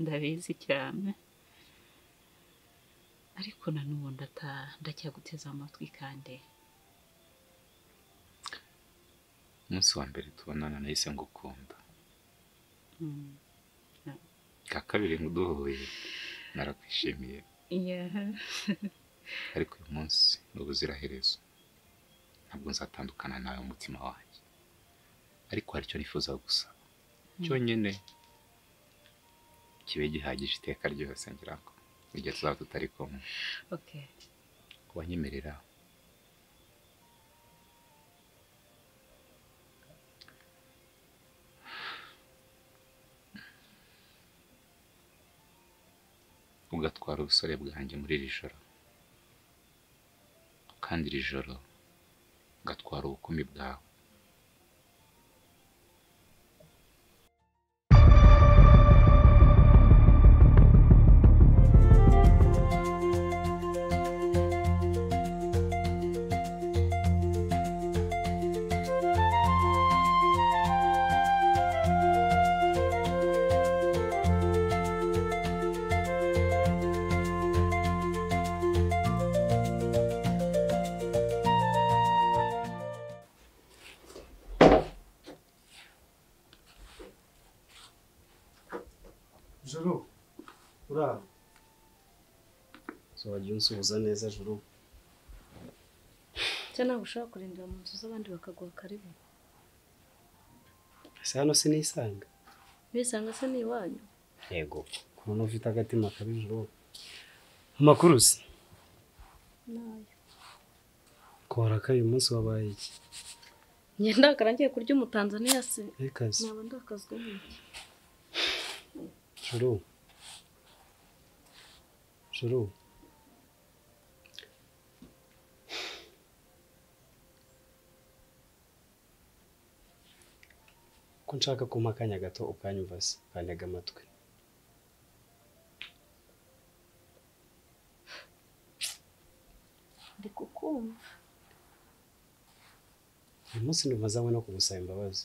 ndabizi cyane ariko nanubu ndacyaguteza amatwi kandi umunsi wa mbere tubonana nahise ngukunda ka kabiri nguduhuye narakwishimiye ariko uyu munsi n'ubuziraherezo ntabwo nzatandukana nawe umutima wanjye ariko hari icyo nifuza gusa cyonyine kibe gihagije iteka ryose ngira ngo igihe tuzaba tutari kumwe wanyemerera ugatwara ubusore bwanjye muri iri joro kandi iri joro ugatwara ubukumi bwawe Juru, uraho. Wagiye unsuhuza neza Juru. Cyane ushaka kurindira mu nzu z'abandi bakaguha karibu. Ese hano sinisanga. Bisanga se ni iwanyu. Yego, kuno ufite agatima kabi Juru. Amakuru se? Nayo. Kora kayo umunsi wabaye iki? Nyenda karangiye kurya umutanzania se. Ekaze. Naba ndakazwe n'iki? Juru. Ko nshaka kumpa akanya gato ukanyumva se ukantega amatwi. Ndi kukumva. Uyu munsi ndumva azanywe no kugusaba imbabazi.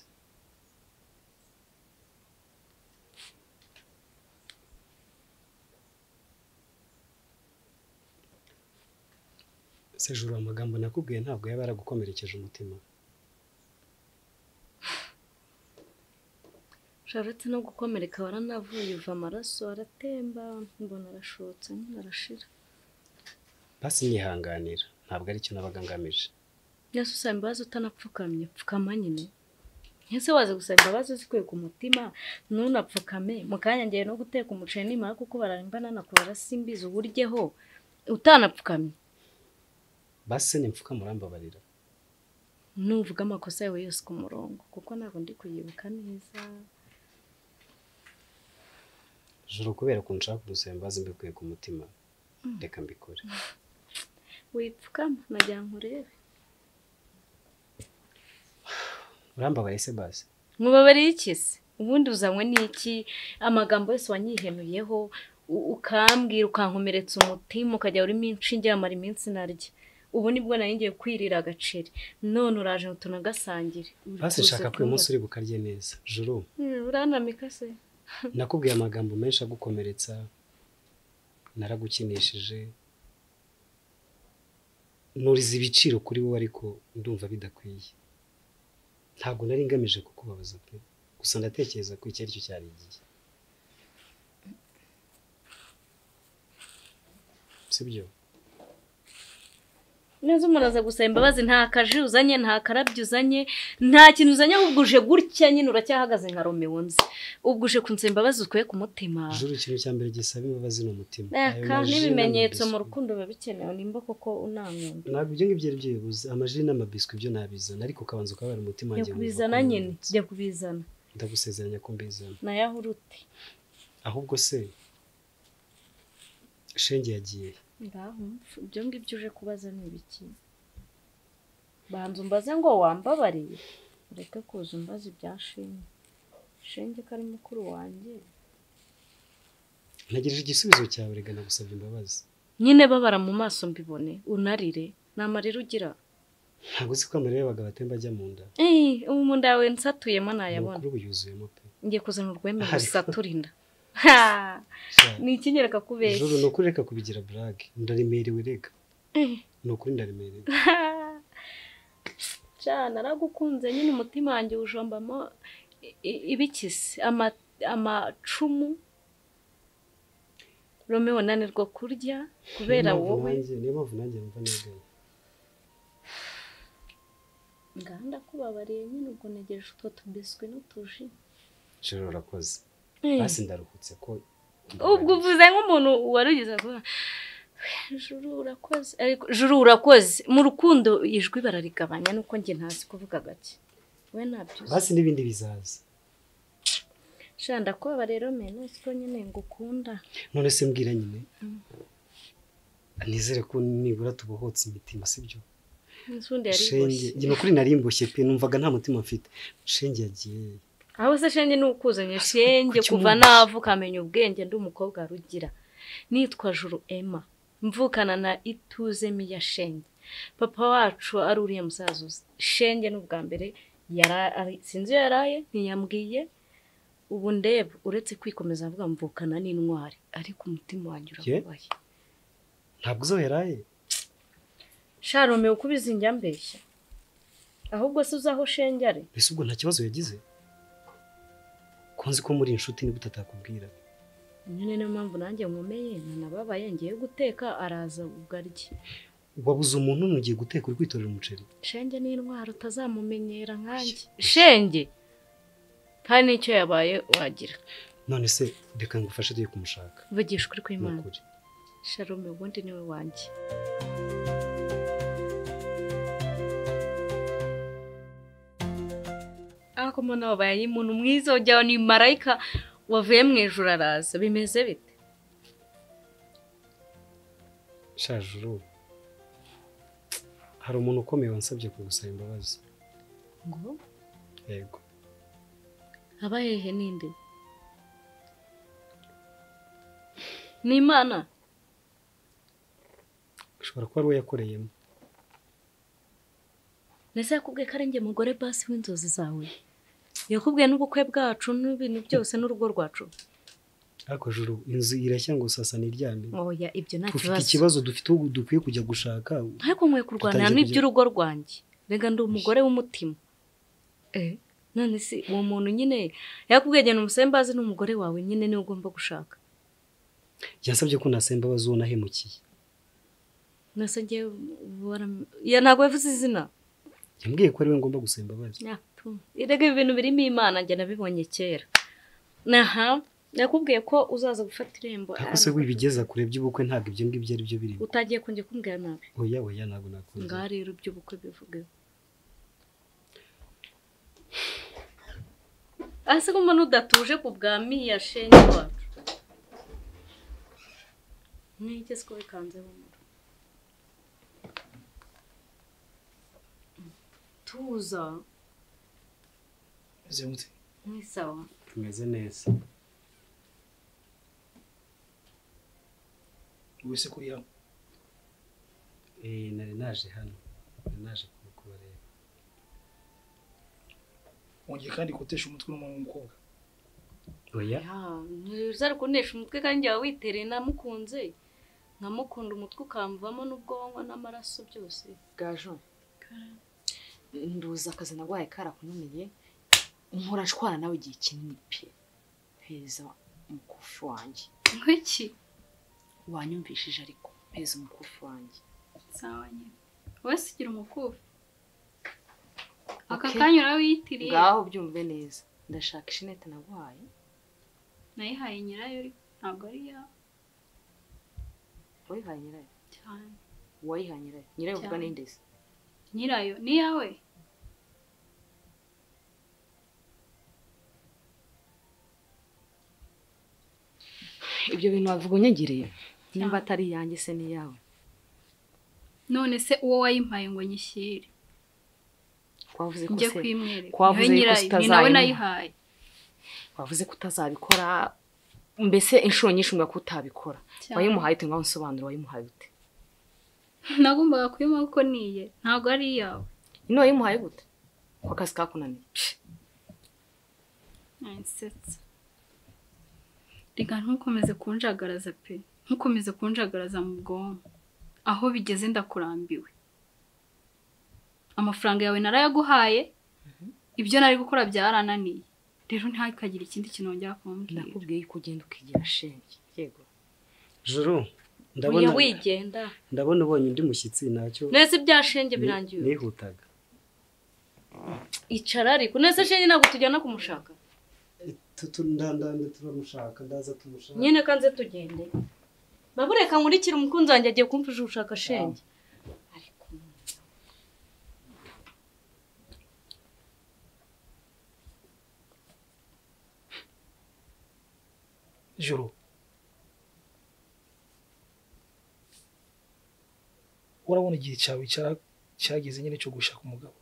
Se Juru, amagambo nakubwiye ntabwo yaba yaragukomerekeje umutima. Sharetse no gukomereka waranavuye uva amaraso aratemba mbona arashotse arashira. Basi nyihanganira ntabwo ari cyo nabaga ngamije. Yasusa imbabazi utanapfukamye pfukama nyine. Ese waze gusaba imbabazi zikuye ku mutima nunapfukame mukanya ngiye no guteka umuceri nimara kuko bararimba nanakubara simbiza uburyeho utanapfukamye. Basi nimfuka murambabarira. Nuvuga amakosa yawe yose ku murongo kuko ntabwo ndi kuyibuka neza. Juru, kubera ko nshaka gusaba imbabazi mbikuye ku mutima reka mbikore. Wipfukama najya nkurebe. Urambabaye se basi? Mubabariye iki se? Ubundi uzanywe n'iki? Amagambo yose wanyihenuyeho ukambwira ukankomeretsa umutima ukajya urimo inshinge amara iminsi narya. Ubu nibwo nari ngiye kwirira agaceri none uraje utunagasangira. Basi nshaka ko uyu munsi uri bukarye neza. Juru, uranamika se? Nakubwiye amagambo menshi agukomeretsa, naragukinishije, nuriza ibiciro kuri wowe ariko ndumva bidakwiye. Ntabwo nari ngamije kukubabaza pe, gusa ndatekereza ko iki ari cyo cyari igihe. Sibyo? Neza umuraza gusaba imbabazi nta kaji uzanye nta karabyo uzanye nta kintu uzanye ahubwo uje gutya nyine uracyahagaze nka Romeo nzi ubwo uje kunsaba imbabazi ukuye ku mutima. Juru, ikintu cya mbere gisaba imbabazi ni umutima. Kandi ibimenyetso mu rukundo biba bikenewe nimba koko unankunda. Ntabwo ibyo ngibyo ari byo bibuze, amaji n'amabiswi byo nabizana ariko ukabanza ukabara umutima wanjye. Yakubizana nyine, jya kubizana. Ndagusezeranya ko mbizana. Nayahurute. Ahubwo se Shenge yagiye. Ngaho ibyo ngibyo uje kubaza ni ibiki? Banza umbaze ngo wambabariye. Ureke kuza umbaza ibyashimye. Shenge kari mukuru wanjye. Nagirije igisubizo cyawe rega nagusabye imbabazi. Nyine babara mu maso mbibone unarire namarira ugira. Ntabwo uzi ko amarira y'abagabo atemba ajya mu nda. Ubu mu nda yawe nsatuyemo nayabona. Mukuru yuzuyemo pe. Ngiye kuzana urwembe rusaturinda. ni ikinyereka kubeshya Juru no kureka kubigira brag ndaremerewe rega no kuri ndaremerewe cyane aragukunze nyine umutima wanjye ujombamo ibikisi amacumu Romeo nanirwa kurya kubera wowe niyo mpamvu nanjye numva negaye nganda kubabariye nyine ubwo negereje utwo tubiswi n'utuji Juru urakoze basi ndaruhutse ko ubwo uvuze nk'umuntu warugize kuba Juru urakoze mu rukundo ijwi bararigabanya nuko njye ntazi kuvuga gake we nabyo basi n'ibindi bizaza shanda kwaba rero meno siko nyine ngukunda none se mbwira nyine nizere ko nibura tubohotse imitima sibyo nsundi yari Shenge njye no kuri narimboshye pe numvaga nta mutima mfite Shenge yagiye aho se Shenge n'ukuzanye Shenge kuva navuka amenya ubwenge ndi umukobwa rugira nitwa Juru Emma mvukana na Ituze Miya Shenge papa wacu ari uriye musazuzi Shenge n'ubwa mbere sinzi yaraye ntiyambwiye ubu ndebe uretse kwikomeza avuga mvukana n'intwari ariko umutima wanjye urababaye ntabwo uzo yaraye Sharome ukubiza injya mbeshya ahubwo se uzaho Shenge ari ese ubwo nta kibazo yagize konzi ko muri inshuti niba utatakubwira nyine niyo mpamvu nanjye nkomeye nanababaye ngiye guteka araza ubwaryi wabuze umuntu mugiye guteka uri kwitorera umuceri Shenge n'intwari utazamumenyera nkanjye Shenge nta n'icyo yabaye wagira none se reka ngufashe tuye kumushaka vugisha kuri kw'Imana Sharome ubundi niwe wanjye ako mwana wabaye umuntu mwiza ujyaho ni marayika wavuye mu ijuru araza bimeze bite Shajuru hari umuntu ukomeye wansabye kugusaba imbabazi ngo yego abahehe ninde ni Imana ushobora kuba ari we yakoreyemo nese yakubwiye ko ari njye mugore basi w'inzozi zawe yakubwiye n'ubukwe bwacu n'ibintu byose n'urugo rwacu ariko Juru inzu irashya ngo sasa niryame oya ibyo nta tufite ikibazo dufite ubu dukwiye kujya gushaka ariko nkwiye kurwanira n'iby'urugo rwanjye rega ndi umugore w'umutima none si uwo muntu nyine yakubwiye genda umusembazi n'umugore wawe nyine niwe ugomba gushaka yansabye ko nasembabazi uwo nahemukiye nase njye ya ntabwo yavuze izina yambwiye ko ari we ngomba gusembabazi rega ibi bintu birimo Imana njye nabibonye kera nakubwiye ko uzaza gufata irembo ariko se wibigeza kure by'ubukwe ntabwo ibyo ngibyo ari byo birimo utagiye kunjye kumbwira nabi oya ntabwo nakunze ngaho rero iby'ubukwe bivugeho ase ko mbona udatuje ku bwa Miya Shenge wacu n'iki siko bikanzeho tuza Zemutse. ni sawa tumeze neza Wese kuri yawe. nari naje hano naje kubareba Wongeye kandi kutesha umutwe n'umukobwa. oya ntizari kunesha umutwe kandi yawe witereye namukunze nkamukunda umutwe ukamvamo n'ubwonko n'amaraso byose gajo nduza akazi nagwaye karakunumeye umpora nshwana nawe igihe kinini pe heza umukufi wanjye Ngwiki wanyumvishije ariko heza umukufi wanjye sawa nyine wese ugira umukufi aka kanya urawitiriye ngaho byumve neza ndashaka ishinete nagwaye nayihaye nyirayo ntabwo ari yawe wayihaye nyirayo cyane wayihaye nyirayo uvuga n'indezi nyirayo ni yawe ibyo bintu wavuga unyagiriye nimba atari yanjye se ni yawe none se uwo wayimpaye ngo nyishyire wavuze ko njye se kwimwereka wavuze ko ni nawe utazayimuha nayihaye wavuze ko utazabikora mbese inshuro nyinshi umwe ko utabikora wayimuhaye ute ngaho nsobanura wayimuhaye ute nagombaga kuyimuha kuko niye ntabwo ari iyawe ino wayimuhaye gute ko akazi kakunaniye nsetsa reka ntukomeze kunjagaraza pe ntukomeze kunjagaraza mu bwonko aho bigeze ndakurambiwe amafaranga yawe narayaguhaye ibyo nari gukora byarananiye rero ntihakagire ikindi kintu wongera kumbwira nakubwiye ko ugenda ukigira shenge yego Juru uya wigenda ndabona ubonye undi mushyitsi ntacyo nese ibyashenge birangiye nihutaga icara ariko nese shenge ntabwo tujyana kumushaka ndandande turamushaka ndaza tumushaka nyine kanze tugende babureka nkurikira umukunzi wanjye agiye kumfasha gushaka shenge ariko Juru urabona igihe cyawe cyageze nyine cyo gushaka umugabo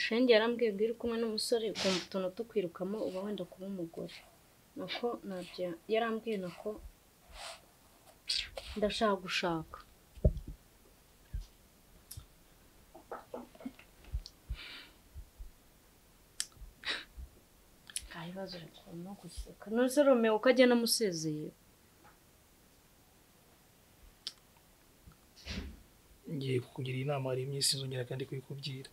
shenge yarambwiye ngo iri kumwe n'umusore ukumva utuntu tukwirukamo uba wenda kuba umugore nako nabyo yarambwiye nako ndashaka gushaka ibibazo no guseka nose Romeo ukajya namusezeye ngiye kukugira inama hari imyisi nzongera kandi kubikubwira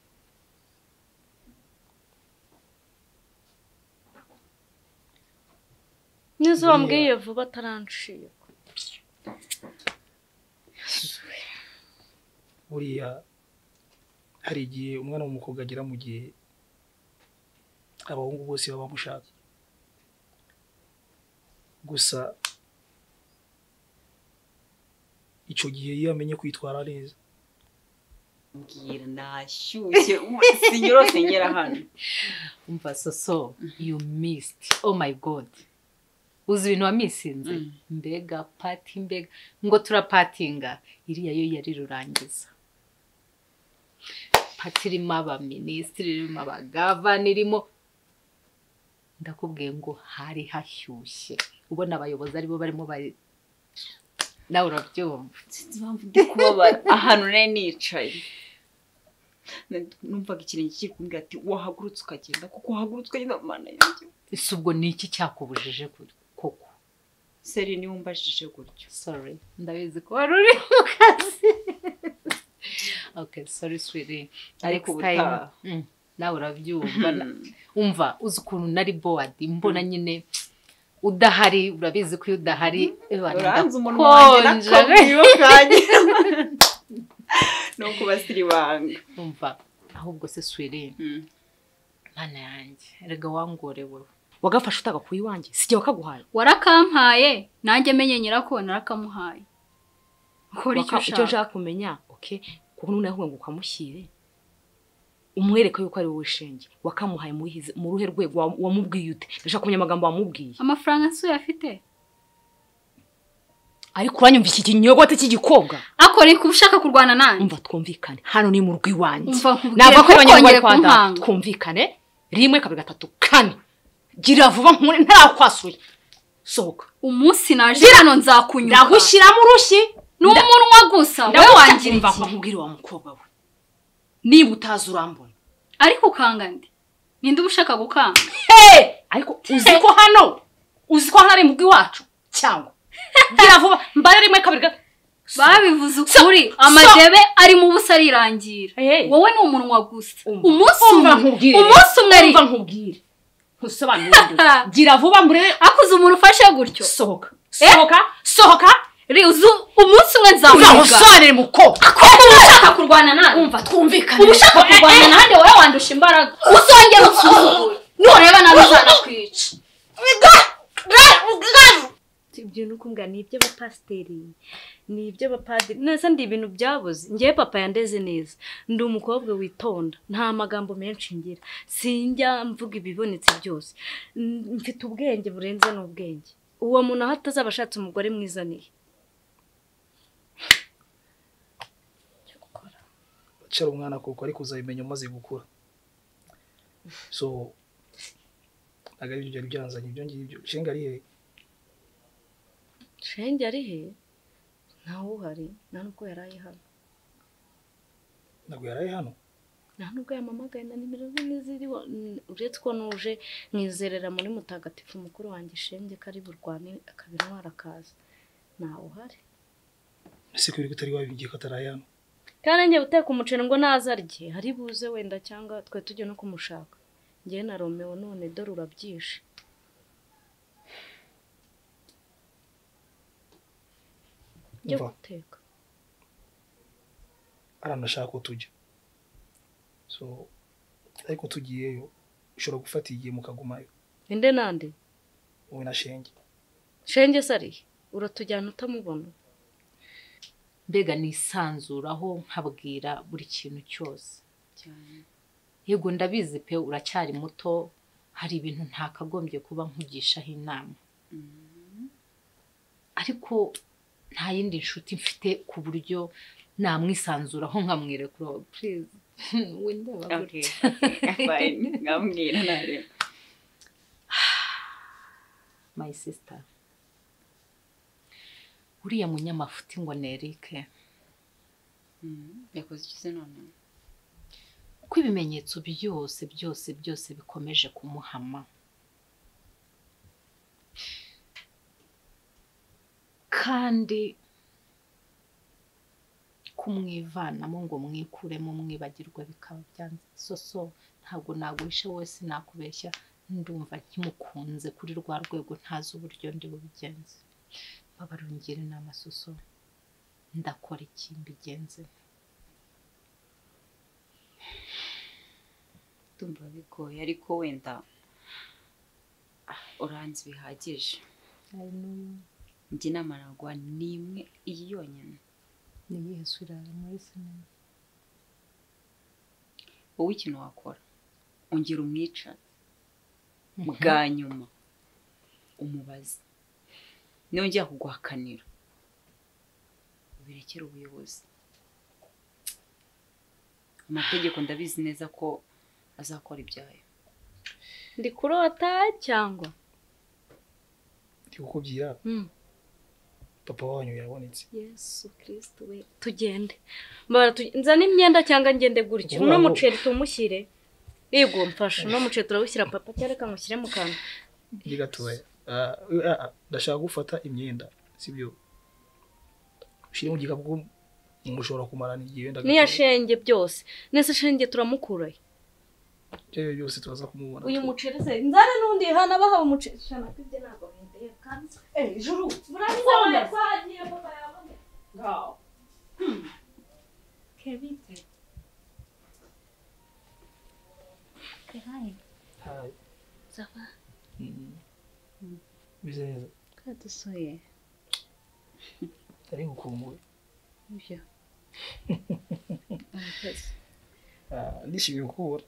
nese wambwiye vuba ataranciye buriya hari igihe umwana w'umukobwa agera mu gihe abahungu bose baba bamushaka gusa icyo gihe iyo amenye kwitwara neza mbwira nashyushye sinyorose ngera hano umva so you missed oh my god uzi ibintu wamisinze mbega party mbega ngo turapatinga iriya yo yari rurangiza party irimo abaminisitiri irimo abagavana irimo ndakubwiye ngo hari hashyushye ubona abayobozi aribo barimo bari nawe urabyumva sinzi impamvu ndi kubabara ahantu nari nicaye numvaga ikirenge kiri kumbwira ati wahagurutse ukagenda kuko wahagurutse ukagenda mana yanjye ese ubwo ni iki cyakubujije koko seri niwe umbajije gutyo sorry ndabizi ko wari uri mu kazi okay sorry sweetie ariko ubutaha nawe urabyumva umva uzi ukuntu nari bored mbona nyine udahari urabizi ko iyo udahari uranze umuntu wanjye nakabwiwe kanye no kubasiri banga umva ahubwo se sweetie mana yanjye erega wangorewe wagafasha utagakuye iwanjye sijye wakaguhaye warakampaye nanjye menye nyirako narakamuhaye ukora icyo nshaka kumenya okay kuko none yahuye ngo ukamushyire umwereka yuko ari wowe shenge wakamuhaye mu ruhe rwego wamubwiye ute ndashaka kumenya amagambo wamubwiye amafaranga nsuye afite ariko uranyumva iki kinyogote cy'igikobwa akora iki ushaka kurwana nanjye umva twumvikane hano ni mu rugo iwanjye ntabwo ko abanyarwanda kwanda twumvikane 1 2 3 4 gira vuba nkure ntarakwasuye sohoka umunsi naje hano nzakunyuka ndagushyiramo urushyi n'umunwa gusa wewe wangira imva nkubwire wa mukobwa we niba utazi urambona ariko ukangande ninde ubushaka gukanga ariko uzi ko hano ari mu bw'iwacu cyangwa gira vuba mbare 1 2 babivuze ukuri amadebe ari mu busa rirangira wowe ni umunwa gusa umunsi umwe umva nkubwire ntusobanurire gira vuba mbure akuze umuntu ufashe gutyo sohoka riuzu umunsi umwe nzamuga umusore mukobwa ushaka kurwana nawe umva twumvikane ushaka kurwana nande wowe wandusha imbaraga uzongera usuzugure nureba nabizana kwica ibyo nukumbwa ni ibyo bapasteri ni ibyo bapadiri nese ndi ibintu byabuze ngiye papa yandeze neza ndi umukobwa witonda nta magambo menshi ngira sinjya mvuga ibibonetse byose mfite ubwenge burenze n'ubwenge uwo muntu aho atazabashatse umugore mwiza niye cyari umwana kuko ariko uzabimenya umaze gukura so agari ibyo byari byanzanye ibyo ngibyo shenga ari he shenge ari he ntawe uhari nta nubwo yaraye hano ntabwo yaraye hano nta nubwo yamamagaye na nimero ze n'iziriho uretse ko nuje mwizerera muri mutagatifu mukuru wanjye Shenge kari burwane akabintwara akaza ntawe uhari ese kuri gutari wabigiye katarayano kandi njye guteka umuceri ngo nazarye hari buze wenda cyangwa twe tujye no kumushaka njye na Romeo none dore urabyishe njye guteka aranashaka ko tujya so ariko tugiyeyo ushobora gufata igihe mukagumayo inde nande wowe na Shenge sari uratujyana utamubona mbega nisanzuraho nkabwira buri kintu cyose yego ndabizi pe uracyari muto hari ibintu ntakagombye kuba nkugishaho inama ariko nta yindi nshuti mfite ku buryo namwisanzuraho nkamwirekura please wenda okay fine ngamwira nare my sister uriya munyamafuti ngo nerike yakoze ikize none ko ibimenyetso byose bikomeje kumuhama kandi kumwivanamo ngo mwikuremo mwibagirwe bikaba byanze soso ntabwo naguhisha wese nakubeshya ndumva nkimukunze kuri rwa rwego ntazi uburyo ndi bubigenze babarungira inama soso ndakora iki mbigenze ndumva bigoye ariko wenda uranzi bihagije njye inama nagwa nimwe iyi yonyine ni Yesu irara muri sinema wowe ikintu wakora ongera umwica bwa nyuma umubaze nongera kuguhakanira ubirekere ubuyobozi amategeko ndabizi neza ko azakora ibyayo ndi kurota cyangwa ndi kukubwira papa wanyu yabonetse Yesu Kristo we tugende nzana imyenda cyangwa ngende gutyo uno muceri tumushyire yego mfasha uno muceri turawushyira papa cyangwa reka mushyire mu kanwa ndi gatoya ndashaka gufata imyenda sibyo ushire mu gikapu mushobora kumarana igihe wenda niya Shenge byose nese Shenge turamukuraye Jewe byose tubaza kumubona uyu muceri se nzana nundi hana bahawe umuceri shana kwibye ntabwo bindeye kandi juru murabiza kwagiye papa yabone ngao kebite Hi zava bizeza kadusoye ari gukumbuye ibyo ndishimye gukura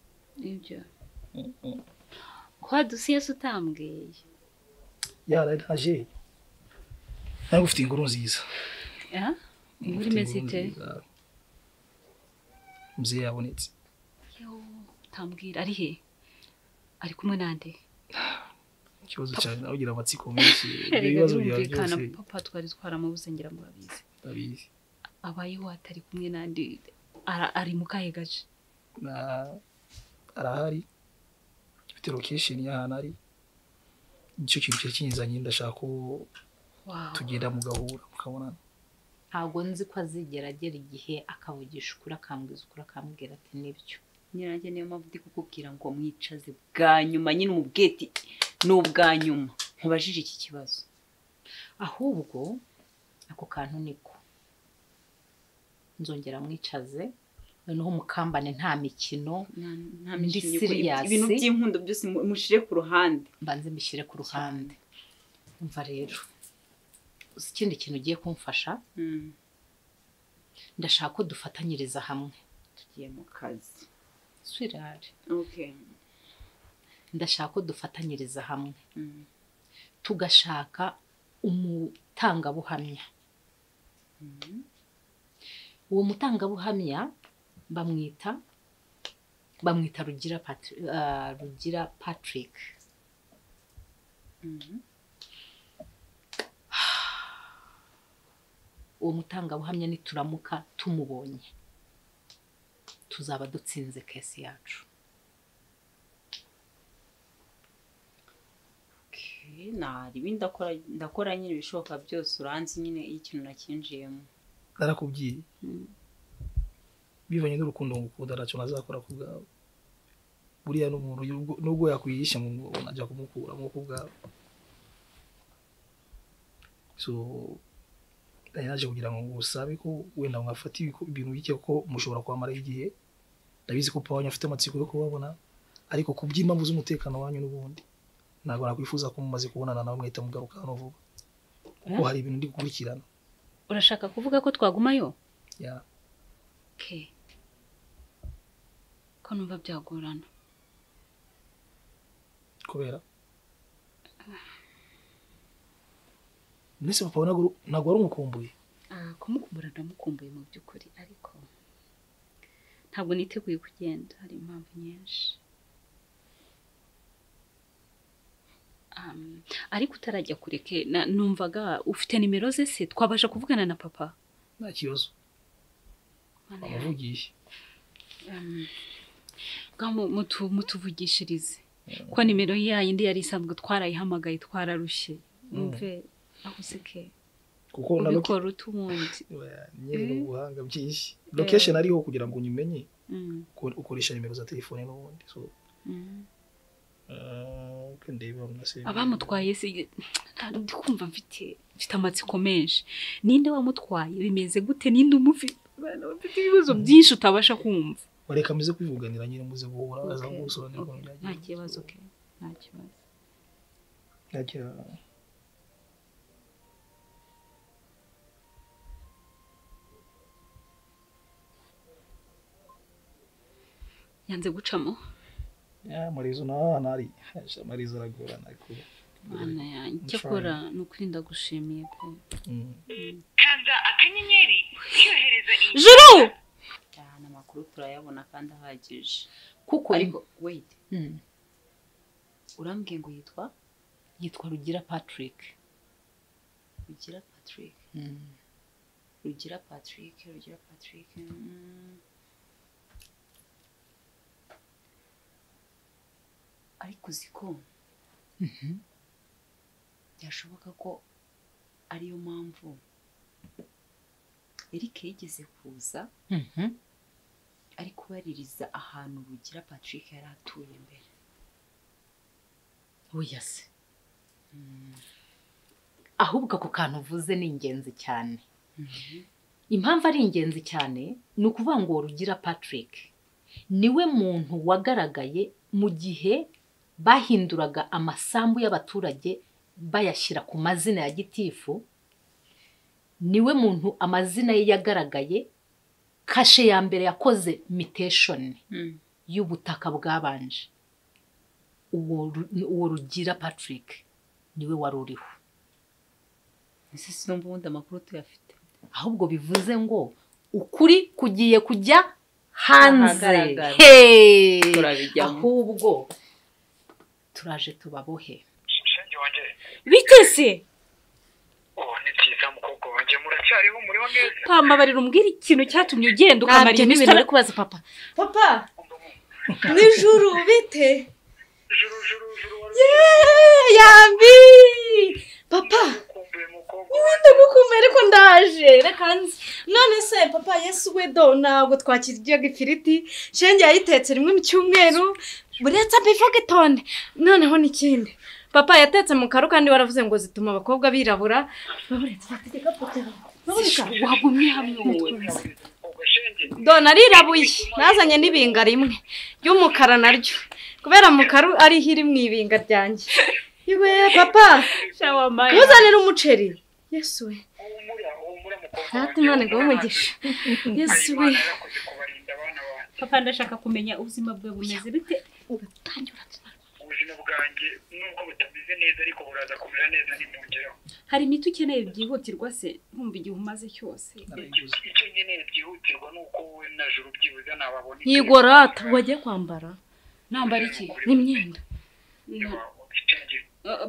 ibyo kwa dusiye utambwiye yara ntaje ntabwo ufite inkuru nziza inkuru imeze ite mzee yabonetse yo tambwira ari he ari kumwe nande ikibazo cyane nawe ugira amatsiko menshi ibibazo byawe byose papa twari twaramubuze ngira ngo babizi abayeho atari kumwe nande ari mu kahe gace arahari ifite location y'ahantu ari nicyo kintu cy'inzanye ndashaka ko tugenda mugahura mukabonana ntabwo nzi ko azigera agera igihe akavugisha ukuri akambwiza ukuri akambwira ati nibyo nyiranjye niyo mpamvu ndi kukubwira ngo mwicaze bwa nyuma nyine umubweti ni ubwa nyuma nkubajije iki kibazo ahubwo ako kantu niko nzongera mwicaze noneho mukambane nta mikino ndi serious ibintu by'inkundo byose mushire ku ruhande mbanze mbishyire ku ruhande umva rero ikindi kintu ugiye kumfasha ndashaka ko dufatanyiriza hamwe tugiye mu kazi swirare okay ndashaka ko dufatanyiriza hamwe tugashaka umutangabuhamya uwo mutangabuhamya bamwita Rugira Patrick uwo mutangabuhamya nituramuka tumubonye tuzaba dutsinze kesi yacu. Nari ndakora nyine ibishoboka byose uranzi nyine ikintu nakinjiyemo. Narakubwiye. Bivanye n'urukundo ngukunda aracyo nazakora ku bwawe. Buriya n'umuntu nubwo yakwihisha mu najya kumukura mu kubwawe. So naje kugira ngo usabe ko wenda mwafata ibintu bike ko mushobora kwamara igihe. Ndabizi ko pawanya afite amatsiko yo kubabona ariko kuby'impamvu z'umutekano wanyu n'ubundi ntabwo nakwifuza ko mumaze kubonana nawe mwita mugaruka hano vuba. Kuko hari ibintu ndi gukurikirana. Urashaka kuvuga ko twagumayo? Yeah. Okay. Ko numva byagorana. Kubera Nese papa ntabwo ari umukumbuye. Kumukumbura ndamukumbuye mu by'ukuri ariko ntabwo niteguye kugenda, hari impamvu nyinshi. Ariko utarajya kureke numvaga ufite nimero ze se twabasha kuvugana na papa? Nta kibazo. Amuvugisha. Mutuvugishirize. Ko nimero yindi yari isanzwe twarayihamagaye twararushye. Umve aho seke. Kuko nabikora utubundi. Nyine ubuhanga byinshi. Location ariho kugira ngo unyimenye. Ukoresha nimero za telefone n'ubundi. So abamutwaye se ndi kumva mfite amatsiko menshi. Ninde wamutwaye? Bimeze gute? Ninde umufite? Bafite ibibazo byinshi utabasha kumva. Bareka mize kwivuganira nyine muze guhura aza gusobanura ko byagiye. Nta kibazo ke. Nta kibazo. Yakira. Yanze gucamo? Marizo nari Marizo aragorana ariko Mana yanjye cyakora nukuri ndagushimiye pe. Kanda akanyenyeri yohereza Juru cyane amakuru turayabona kandi ahagije. Kuko ariko wait. Urambwiye ngo yitwa Rugira Patrick. Rugira Patrick. Rugira Patrick. Ariko ziko byashoboka ko ariyo mpamvu Eric yigeze kuza ari kubaririza ahantu Rugira Patrick yari atuye mbere. Oya se. Ahubwo ako kantu uvuze ni ingenzi cyane. Impamvu ari ingenzi cyane ni ukuvuga ngo Rugira Patrick niwe muntu wagaragaye mu gihe bahinduraga amasambu y'abaturage bayashyira ku mazina ya gitifu. Niwe muntu amazina ye yagaragaye, kashe ya mbere yakoze mutation y'ubutaka bwabanje. Uwo Rugira Patrick niwe wari uriho. Ese sinumva ubundi amakuru tuyafite. Ahubwo bivuze ngo ukuri kugiye kujya hanze. Ahubwo turaje tubabohe. Bite se? Ni byiza mukobwa wanjye muracyariho muri wa neza. Pambabarira umbwira ikintu cyatumye ugenda ukamara iminsi itari kubaza papa. Papa. Nijuru bite? Juru. Yambi. Papa. Niwenda gukumera ko ndaje. Reka nzi. None se papa Yesu we do ntabwo twakiryaga ifiriti. Shenge yayitetse rimwe mu cyumweru. Buretse bifogetonde. Noneho nikindi. Papa yatetse mu karu kandi waravuze ngo zituma abakobwa birabura. Baburetse bategeka potera. Wagumye hamwe wowe. Dona rirabuye. Nazanye n'ibinga rimwe. Y'umukara naryo. Kubera mu karu ari hiri mwibinga ryanjye. Iwe papa. Shawamaye. Muzanira umuceri. Yesu we. Hati none ngo umugisha. Yesu we. Papa ndashaka kumenya ubuzima bwe bumeze bite? Ubutangira ubuzima bwanjye nubwo butameze neza ariko buraza kumera neza nimungeraho. Hari imiti ukeneye byihutirwa se nkumva igihe umaze cyose. Icyo nkeneye byihutirwa nuko wowe na Juru byibuze nababona. Yigorata wagiye kwambara. Nambara iki? N'imyenda.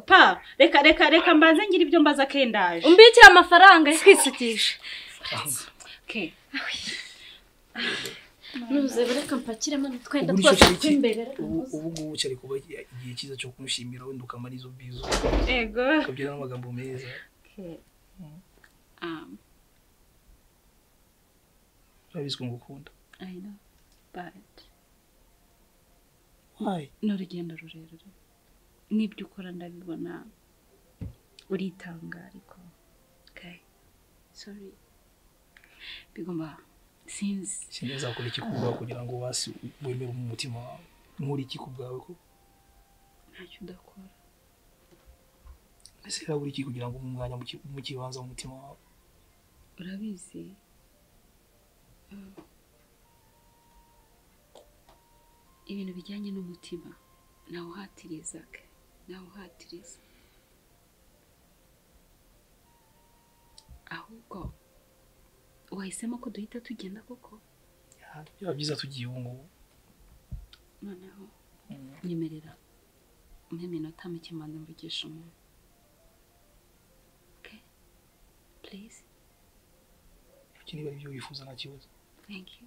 Pa, reka mbanze ngira ibyo mbaza kendaje. Umbikira amafaranga yisukisha. Okay. nuze bareka mpakiremo twenda Ubu nicyo twose cyari tw'imbere ubu ngubu cyari kuba igihe cyiza cyo kumushimira wenda ukamara izo bizo Ego. ukabyina n'amagambo meza. Urabizi ko ngukunda. I know, but Why? ni urugendo rurerure n'ibyo ukora ndabibona uritanga ariko okay sorry bigomba sinzi Sinzakora iki kubwawe kugira ngo wasi wemere mu mutima wawe. Nkuri iki kubwawe ko ntacyo udakora ese urabura iki kugira ngo umwanya mu kibanza mu mutima wawe. urabizi ibintu bijyanye n'umutima nawuhatiriza ahubwo wahisemo ko duhita tugenda koko Byaba byiza tugiye ubu ngubu. noneho nyemerera umpe iminota mike mbanza mvugisha umuntu okay please Iki niba ari byo wifuza nta kibazo. thank you